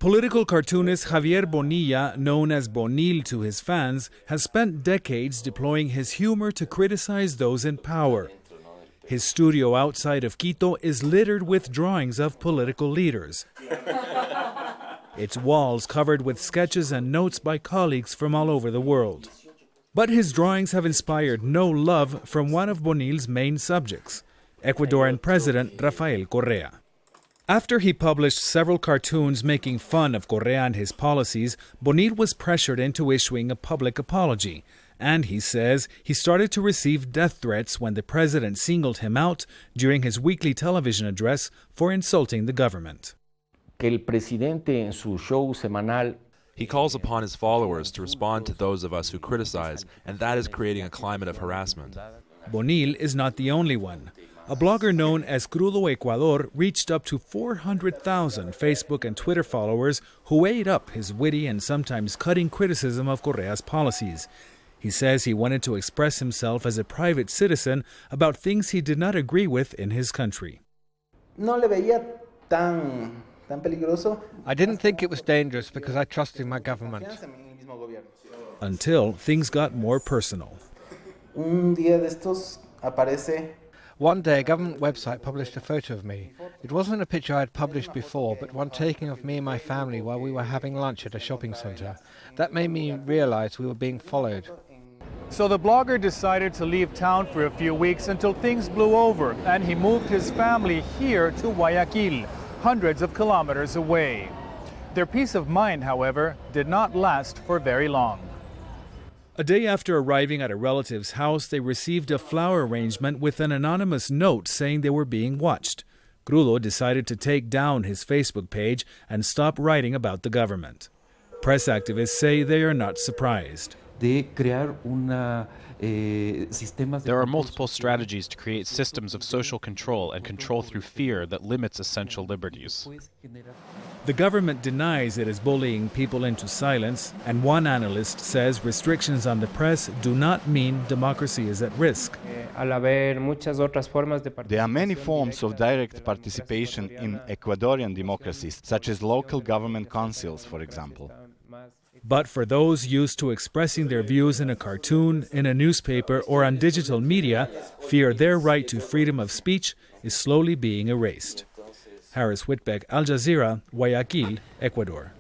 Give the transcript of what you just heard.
Political cartoonist Javier Bonilla, known as Bonil to his fans, has spent decades deploying his humor to criticize those in power. His studio outside of Quito is littered with drawings of political leaders. Its walls covered with sketches and notes by colleagues from all over the world. But his drawings have inspired no love from one of Bonil's main subjects, Ecuadorian President Rafael Correa. After he published several cartoons making fun of Correa and his policies, Bonil was pressured into issuing a public apology. And he says he started to receive death threats when the president singled him out during his weekly television address for insulting the government. Que el presidente en su show semanal. He calls upon his followers to respond to those of us who criticize, and that is creating a climate of harassment. Bonil is not the only one. A blogger known as Crudo Ecuador reached up to 400,000 Facebook and Twitter followers who ate up his witty and sometimes cutting criticism of Correa's policies. He says he wanted to express himself as a private citizen about things he did not agree with in his country. No le veía tan peligroso. I didn't think it was dangerous because I trusted my government. Until things got more personal. Un día de estos aparece. One day a government website published a photo of me. It wasn't a picture I had published before, but one taken of me and my family while we were having lunch at a shopping centre. That made me realize we were being followed. So the blogger decided to leave town for a few weeks until things blew over, and he moved his family here to Guayaquil, hundreds of kilometers away. Their peace of mind, however, did not last for very long. A day after arriving at a relative's house, they received a flower arrangement with an anonymous note saying they were being watched. Crudo decided to take down his Facebook page and stop writing about the government. Press activists say they are not surprised. There are multiple strategies to create systems of social control and control through fear that limits essential liberties. The government denies it is bullying people into silence, and one analyst says restrictions on the press do not mean democracy is at risk. There are many forms of direct participation in Ecuadorian democracies, such as local government councils, for example. But for those used to expressing their views in a cartoon, in a newspaper, or on digital media, fear their right to freedom of speech is slowly being erased. Harris Whitbeck, Al Jazeera, Guayaquil, Ecuador.